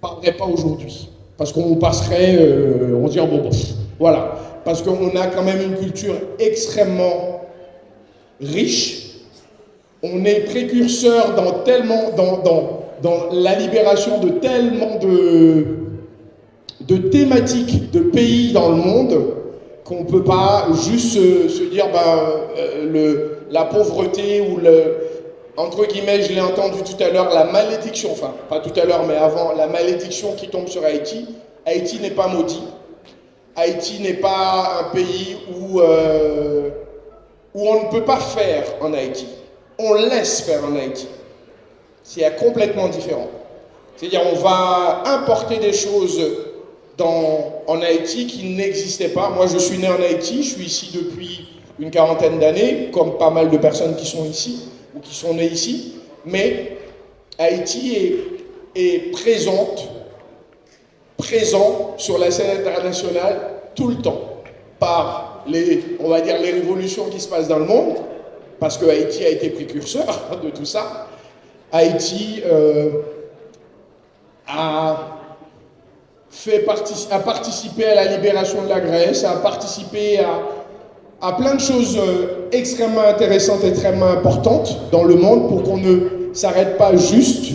parlerai pas aujourd'hui. Parce qu'on passerait, on dirait bon, voilà. Parce qu'on a quand même une culture extrêmement riche. On est précurseur dans la libération de tellement de thématiques, de pays dans le monde, qu'on ne peut pas juste se dire la pauvreté ou entre guillemets, je l'ai entendu tout à l'heure, la malédiction, enfin pas tout à l'heure mais avant, la malédiction qui tombe sur Haïti. Haïti n'est pas maudit. Haïti n'est pas un pays où on ne peut pas faire en Haïti. On laisse faire en Haïti. C'est complètement différent. C'est-à-dire on va importer des choses en Haïti qui n'existaient pas. Moi je suis né en Haïti, je suis ici depuis une quarantaine d'années, comme pas mal de personnes qui sont ici, ou qui sont nées ici, mais Haïti est présent sur la scène internationale tout le temps, par on va dire les révolutions qui se passent dans le monde, parce que Haïti a été précurseur de tout ça. Haïti a participé à la libération de la Grèce, a participé à plein de choses extrêmement intéressantes et extrêmement importantes dans le monde pour qu'on ne s'arrête pas juste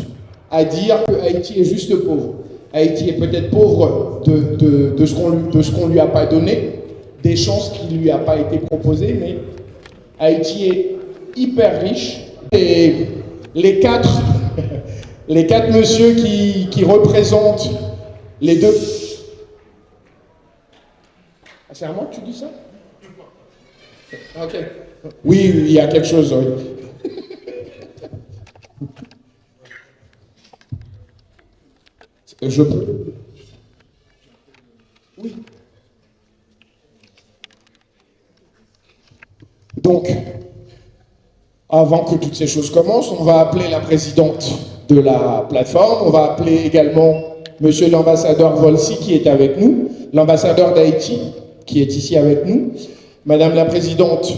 à dire que Haïti est juste pauvre. Haïti est peut-être pauvre de ce qu'on lui a pas donné, des chances qui lui a pas été proposées, mais Haïti est hyper riche. Et les quatre messieurs qui représentent les deux... Ah, c'est à moi que tu dis ça? Ok. Oui, il y a quelque chose, oui. Je peux. Oui. Donc, avant que toutes ces choses commencent, on va appeler la présidente de la plateforme, on va appeler également monsieur l'ambassadeur Volsi qui est avec nous, l'ambassadeur d'Haïti qui est ici avec nous, madame la présidente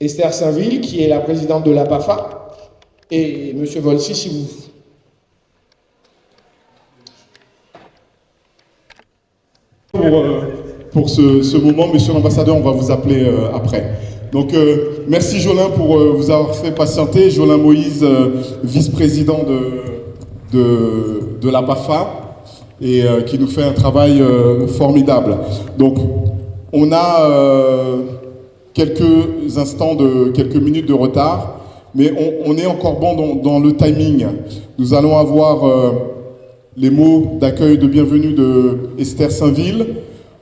Esther Saint-Ville qui est la présidente de la PAFA, et monsieur Volsi, si vous... Pour ce moment, monsieur l'ambassadeur, on va vous appeler après. Donc, merci Jolin pour vous avoir fait patienter. Jolin Moïse, vice-président de la PAFA, et qui nous fait un travail formidable. Donc, on a quelques minutes de retard, mais on est encore bon dans le timing. Nous allons avoir les mots d'accueil de bienvenue de Esther Saint-Ville.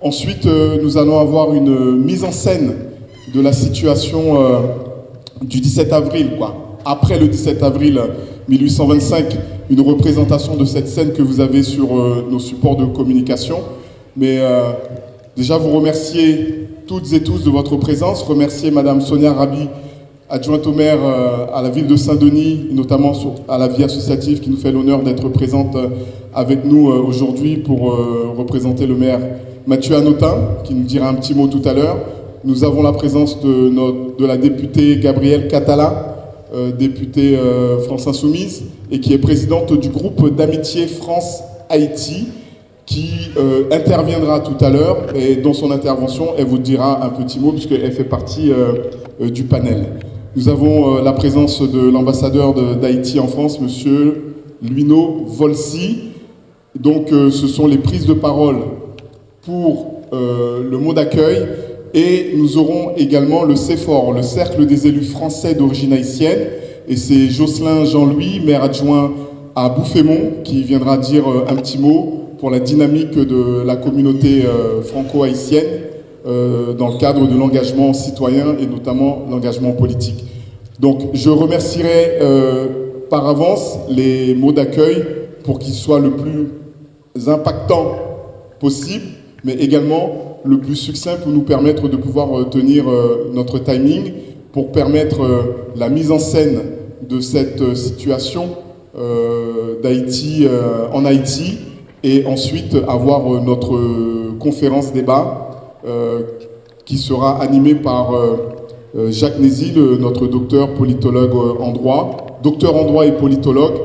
Ensuite, nous allons avoir une mise en scène de la situation du 17 avril, quoi. Après le 17 avril 1825, une représentation de cette scène que vous avez sur nos supports de communication. Mais déjà, vous remercier toutes et tous de votre présence, remercier Madame Sonia Rabi, adjointe au maire à la ville de Saint-Denis, notamment à la vie associative, qui nous fait l'honneur d'être présente avec nous aujourd'hui pour représenter le maire Mathieu Hanotin, qui nous dira un petit mot tout à l'heure. Nous avons la présence de la députée Gabrielle Catala, députée France Insoumise, et qui est présidente du groupe d'amitié France-Haïti, qui interviendra tout à l'heure, et dans son intervention, elle vous dira un petit mot, puisqu'elle fait partie du panel. Nous avons la présence de l'ambassadeur d'Haïti en France, monsieur Luino Volsi. Donc, ce sont les prises de parole pour le mot d'accueil, et nous aurons également le CEFOR, le Cercle des élus français d'origine haïtienne, et c'est Jocelyn Jean-Louis, maire adjoint à Bouffémont, qui viendra dire un petit mot pour la dynamique de la communauté franco-haïtienne dans le cadre de l'engagement citoyen et notamment l'engagement politique. Donc je remercierai par avance les mots d'accueil pour qu'ils soient le plus impactants possible, mais également le plus succinct pour nous permettre de pouvoir tenir notre timing, pour permettre la mise en scène de cette situation d'Haïti en Haïti, et ensuite avoir notre conférence débat qui sera animée par Jacques Nézil, notre docteur politologue en droit, docteur en droit et politologue,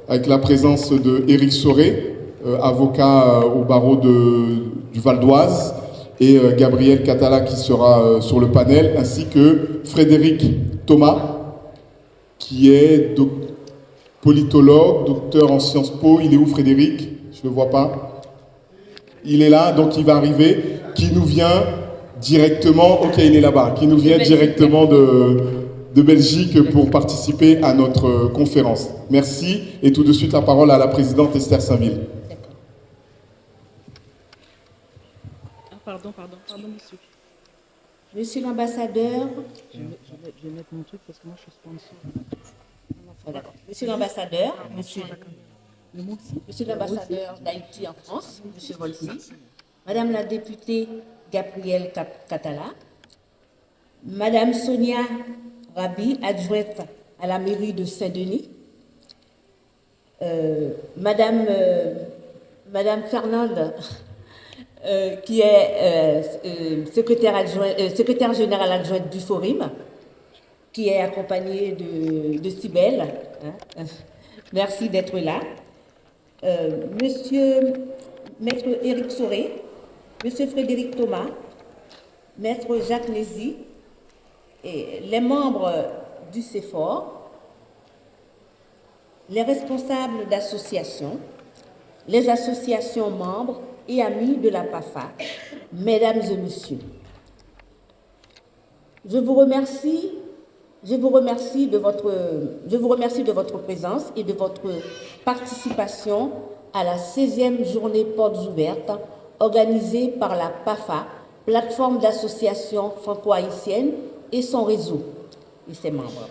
avec la présence de Éric Soré, avocat au barreau du Val d'Oise, et Gabriel Catala qui sera sur le panel, ainsi que Frédéric Thomas, qui est politologue, docteur en Sciences Po. Il est où, Frédéric? Je ne le vois pas. Il est là, donc il va arriver, qui nous vient directement, ok, il est là-bas, qui nous vient directement de Belgique pour participer à notre conférence. Merci, et tout de suite la parole à la présidente Esther Saint-Ville. Pardon, monsieur. Monsieur l'ambassadeur. Je vais mettre mon truc parce que moi je suis sponsor. Monsieur l'ambassadeur, monsieur l'ambassadeur d'Haïti en France, monsieur Volsi, madame la députée Gabrielle Catala, madame Sonia Rabi, adjointe à la mairie de Saint-Denis, madame Fernande, qui est secrétaire générale adjointe du Forum, qui est accompagnée de Cybèle. Hein. Merci d'être là. Monsieur Maître Éric Soré, Monsieur Frédéric Thomas, Maître Jacques Nézy, et les membres du CEFOR, les responsables d'associations, les associations membres et amis de la PAFA, mesdames et messieurs. Je vous remercie de votre présence et de votre participation à la 16e journée portes ouvertes organisée par la PAFA, plateforme d'associations franco-haïtiennes et son réseau et ses membres.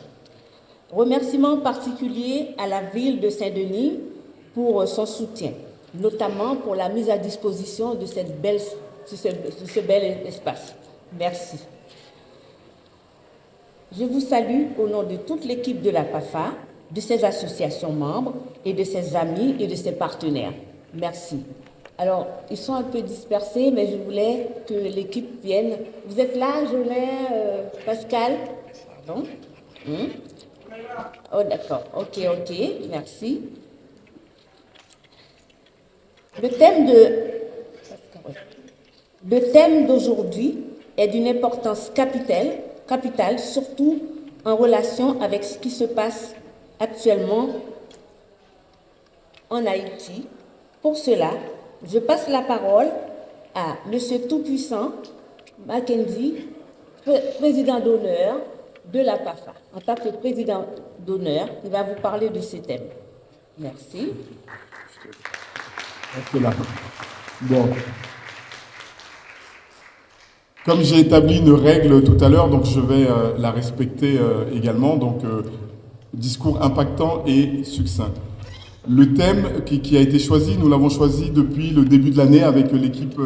Remerciements particuliers à la ville de Saint-Denis pour son soutien, notamment pour la mise à disposition de ce bel espace. Merci. Je vous salue au nom de toute l'équipe de la PAFA, de ses associations membres et de ses amis et de ses partenaires. Merci. Alors, ils sont un peu dispersés, mais je voulais que l'équipe vienne. Vous êtes là, Jolin, Pascal? Pardon? Oh, d'accord. Ok, merci. Le thème d'aujourd'hui est d'une importance capitale, surtout en relation avec ce qui se passe actuellement en Haïti. Pour cela, je passe la parole à Monsieur Tout-Puissant Mackenzie, président d'honneur de la PAFA. En tant que président d'honneur, il va vous parler de ce thème. Merci. Bon. Comme j'ai établi une règle tout à l'heure, donc je vais la respecter également. Donc, discours impactant et succinct. Le thème qui a été choisi, nous l'avons choisi depuis le début de l'année avec l'équipe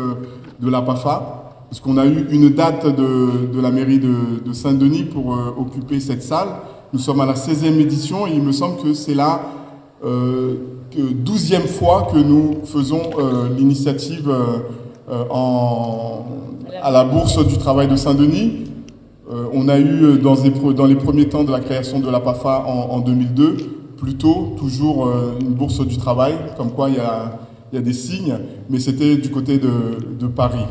de la PAFA, parce qu'on a eu une date de la mairie de Saint-Denis pour occuper cette salle. Nous sommes à la 16e édition et il me semble que c'est la 12e fois que nous faisons l'initiative à la Bourse du Travail de Saint-Denis. On a eu dans les premiers temps de la création de la PAFA en 2002, plutôt toujours une Bourse du Travail, comme quoi il y a des signes, mais c'était du côté de Paris.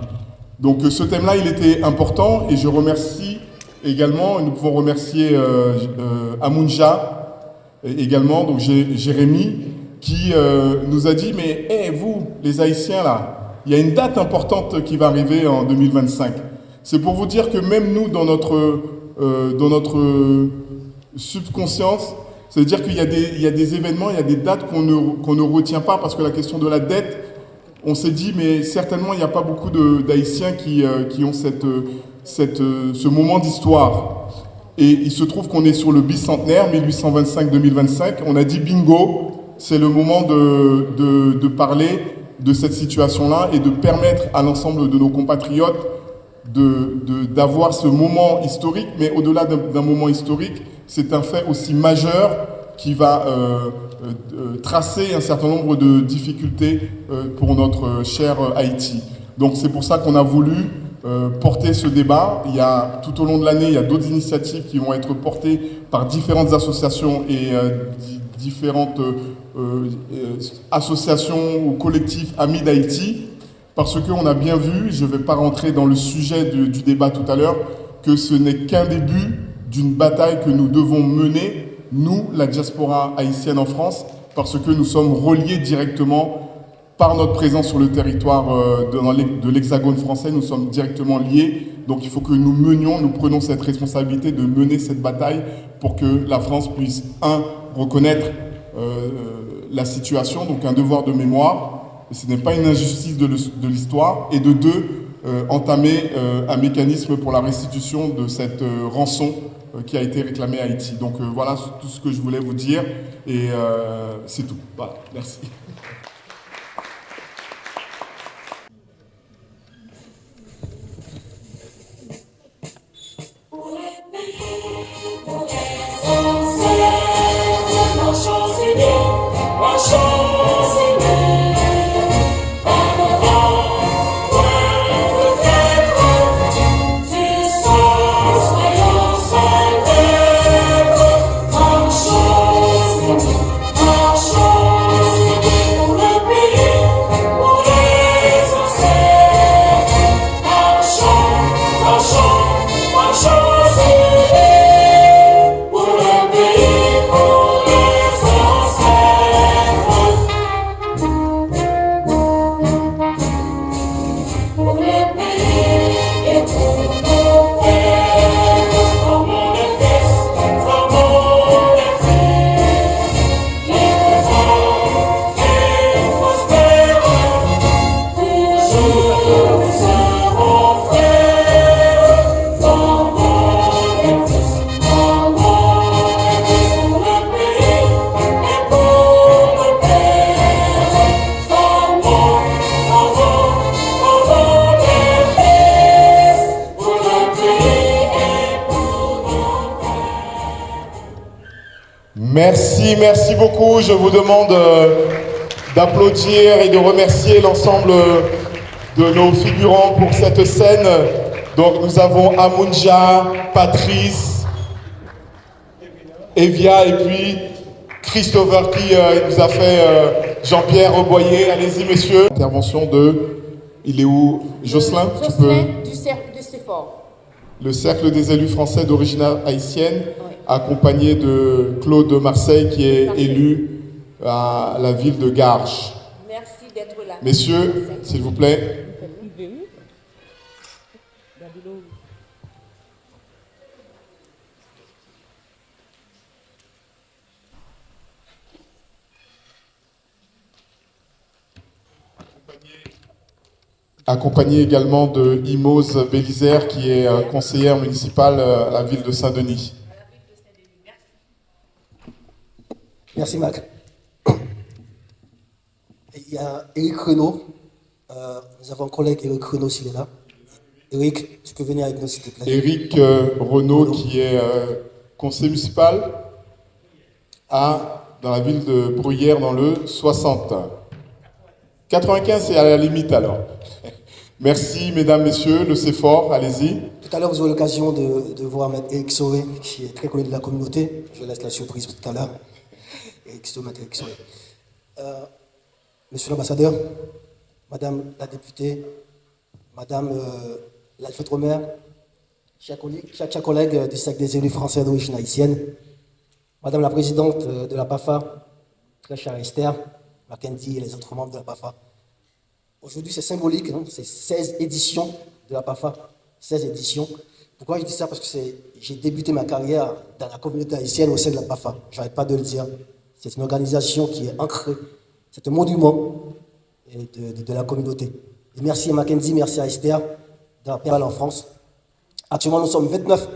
Donc ce thème-là, il était important et je remercie également, nous pouvons remercier Amounja également, donc Jérémy, qui nous a dit, mais vous, les Haïtiens là, il y a une date importante qui va arriver en 2025. C'est pour vous dire que même nous, dans notre subconscience, c'est-à-dire qu'il y a des événements, il y a des dates qu'on ne retient pas parce que la question de la dette, on s'est dit, mais certainement, il n'y a pas beaucoup d'Haïtiens qui ont ce moment d'histoire. Et il se trouve qu'on est sur le bicentenaire, 1825-2025. On a dit bingo, c'est le moment de parler de cette situation-là et de permettre à l'ensemble de nos compatriotes d'avoir ce moment historique. Mais au-delà d'un moment historique, c'est un fait aussi majeur qui va tracer un certain nombre de difficultés pour notre cher Haïti. Donc c'est pour ça qu'on a voulu porter ce débat. Tout au long de l'année, il y a d'autres initiatives qui vont être portées par différentes associations et différentes associations ou collectifs amis d'Haïti, parce qu'on a bien vu, je ne vais pas rentrer dans le sujet du débat tout à l'heure, que ce n'est qu'un début d'une bataille que nous devons mener, nous, la diaspora haïtienne en France, parce que nous sommes reliés directement par notre présence sur le territoire de l'Hexagone français, nous sommes directement liés. Donc il faut que nous prenions cette responsabilité de mener cette bataille pour que la France puisse, reconnaître la situation, donc un devoir de mémoire, ce n'est pas une injustice de l'histoire, et de deux, entamer un mécanisme pour la restitution de cette rançon qui a été réclamée à Haïti. Donc voilà tout ce que je voulais vous dire, et c'est tout. Voilà, merci. Merci beaucoup. Je vous demande d'applaudir et de remercier l'ensemble de nos figurants pour cette scène. Donc nous avons Amunja, Patrice, Evia et puis Christopher qui nous a fait Jean-Pierre Reboyer. Allez-y messieurs. Intervention de... Il est où? Jocelyn, tu peux... du cercle de CEFOR. Le cercle des élus français d'origine haïtienne, Oui. accompagné de Claude de Marseille qui est élu à la ville de Garches. Merci d'être là. Messieurs, s'il vous plaît. Accompagné également de Imose Bélisère, qui est conseillère municipale à la ville de Saint-Denis. Merci Mac. Il y a Éric Renaud. Nous avons un collègue Éric Renaud s'il est là. Éric, tu peux venir avec nous s'il te plaît. Éric Renaud qui est conseiller municipal dans la ville de Bruyères dans le 60. 95 c'est à la limite alors. Merci mesdames, messieurs, le CEFOR, allez-y. Tout à l'heure vous aurez l'occasion de voir Maître Éric Soré qui est très connu de la communauté. Je laisse la surprise tout à l'heure. Éric Soré, Maître Éric Soré. Monsieur l'ambassadeur, Madame la députée, Madame l'Alfred Romer, chers collègues du cercle des élus français d'origine haïtienne, Madame la présidente de la PAFA, très chère Esther, Mackenzie et les autres membres de la PAFA. Aujourd'hui, c'est symbolique, hein, c'est 16 éditions de la PAFA, 16 éditions. Pourquoi je dis ça? Parce que j'ai débuté ma carrière dans la communauté haïtienne au sein de la PAFA. Je n'arrête pas de le dire. C'est une organisation qui est ancrée, c'est un monument de la communauté. Et merci à Mackenzie, merci à Esther d'avoir permis en France. Actuellement, nous sommes 29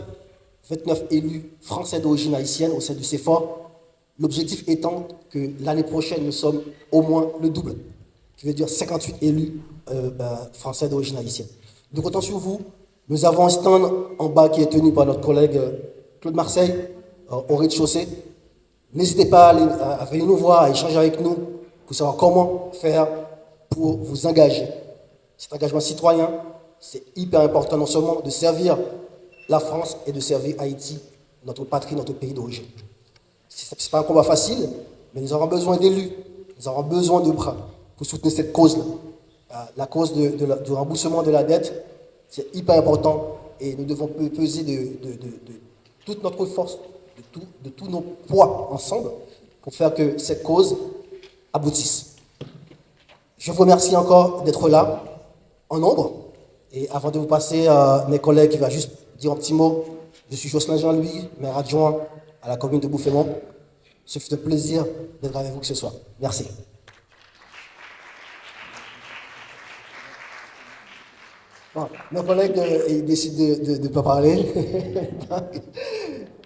élus français d'origine haïtienne au sein du CEFOR. L'objectif étant que l'année prochaine, nous sommes au moins le double, qui veut dire 58 élus français d'origine haïtienne. Nous comptons sur vous. Nous avons un stand en bas qui est tenu par notre collègue Claude Marseille, au rez-de-chaussée. N'hésitez pas à venir nous voir, à échanger avec nous pour savoir comment faire pour vous engager. Cet engagement citoyen, c'est hyper important, non seulement de servir la France et de servir Haïti, notre patrie, notre pays d'origine. Ce n'est pas un combat facile, mais nous aurons besoin d'élus, nous aurons besoin de bras pour soutenir cette cause-là. La cause du remboursement de la dette, c'est hyper important et nous devons peser de toute notre force, de tous nos poids ensemble pour faire que cette cause aboutisse. Je vous remercie encore d'être là, en nombre. Et avant de vous passer à mes collègues qui va juste dire un petit mot, je suis Jocelyn Jean-Louis, maire adjoint à la commune de Bouffémont. Ce fut un plaisir d'être avec vous ce soir. Merci. Bon, mes collègues ils décident de ne pas parler.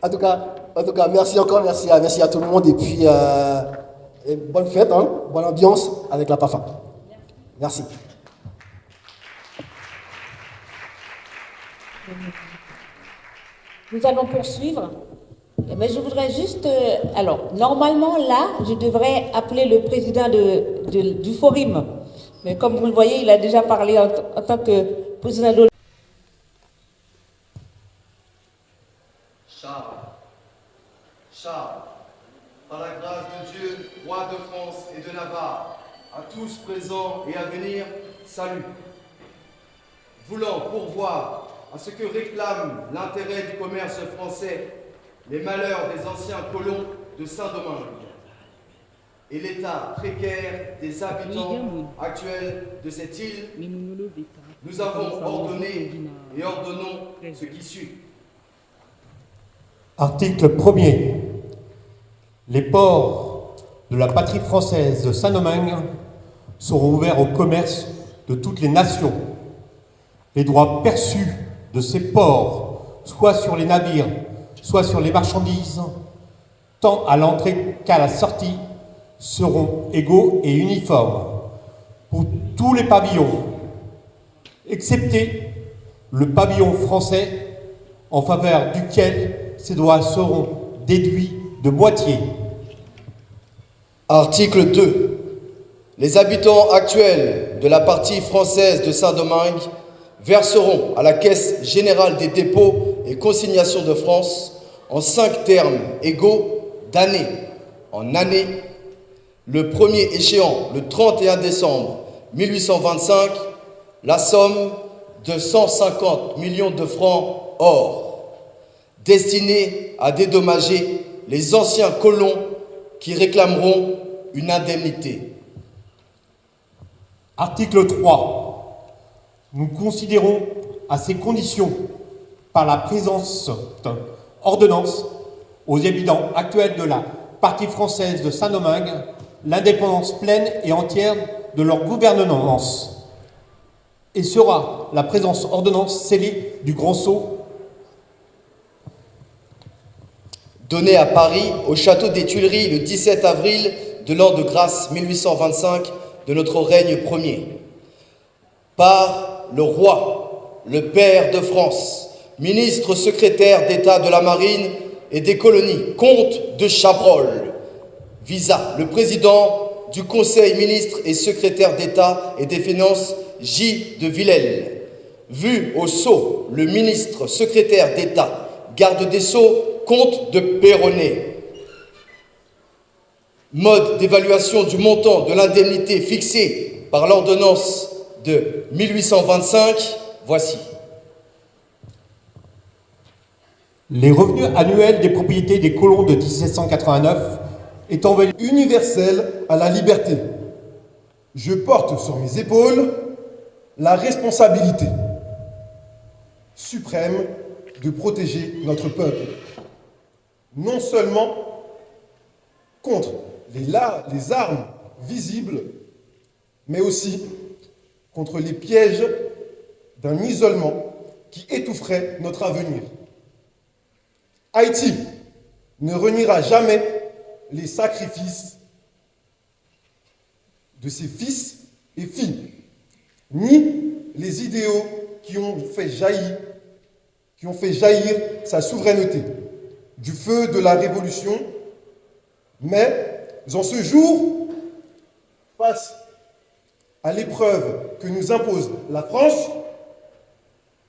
en tout cas, merci encore, merci à tout le monde. Et puis, et bonne fête, hein, bonne ambiance avec la PAFA. Merci. Nous allons poursuivre. Mais je voudrais juste... alors, normalement, là, je devrais appeler le président du Forum. Mais comme vous le voyez, il a déjà parlé en tant que président de... Charles, par la grâce de Dieu, roi de France et de Navarre, à tous présents et à venir, salut. Voulant pourvoir à ce que réclame l'intérêt du commerce français, les malheurs des anciens colons de Saint-Domingue et l'état précaire des habitants actuels de cette île, nous avons ordonné et ordonnons ce qui suit. Article 1er. Les ports de la patrie française de Saint-Domingue seront ouverts au commerce de toutes les nations. Les droits perçus de ces ports, soit sur les navires, soit sur les marchandises, tant à l'entrée qu'à la sortie, seront égaux et uniformes pour tous les pavillons, excepté le pavillon français en faveur duquel ces droits seront déduits de moitié. Article 2. Les habitants actuels de la partie française de Saint-Domingue verseront à la Caisse générale des dépôts et consignations de France, en 5 termes égaux d'année en année, le premier échéant le 31 décembre 1825, la somme de 150 millions de francs or, destinée à dédommager les anciens colons qui réclameront une indemnité. Article 3. Nous considérons à ces conditions, par la présence d'ordonnance aux habitants actuels de la partie française de Saint-Domingue, l'indépendance pleine et entière de leur gouvernance. Et sera la présence ordonnance scellée du Grand Sceau Donné à Paris, au château des Tuileries, le 17 avril de l'an de grâce 1825 de notre règne premier. Par le roi, le père de France, ministre secrétaire d'État de la Marine et des colonies, comte de Chabrol, visa le président du Conseil ministre et secrétaire d'État et des Finances, J. de Villèle, vu au sceau le ministre secrétaire d'État, garde des Sceaux, comte de Péronnet. Mode d'évaluation du montant de l'indemnité fixé par l'ordonnance de 1825, voici. Les revenus annuels des propriétés des colons de 1789 étant valus universel à la liberté. Je porte sur mes épaules la responsabilité suprême de protéger notre peuple, non seulement contre les armes visibles, mais aussi contre les pièges d'un isolement qui étoufferait notre avenir. Haïti ne reniera jamais les sacrifices de ses fils et filles, ni les idéaux qui ont fait jaillir sa souveraineté du feu de la Révolution. Mais en ce jour, face à l'épreuve que nous impose la France,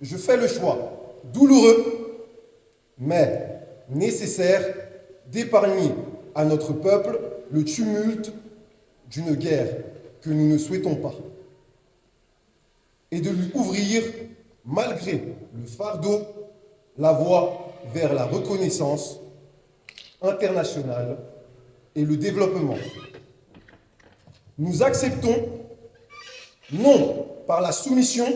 je fais le choix douloureux, mais nécessaire, d'épargner à notre peuple le tumulte d'une guerre que nous ne souhaitons pas et de lui ouvrir, malgré le fardeau, la voie vers la reconnaissance internationale et le développement. Nous acceptons, non par la soumission,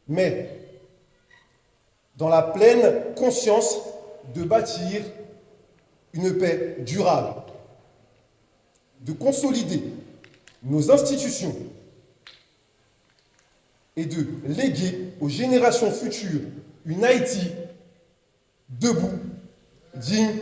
mais dans la pleine conscience de bâtir une paix durable, de consolider nos institutions et de léguer aux générations futures une Haïti debout, digne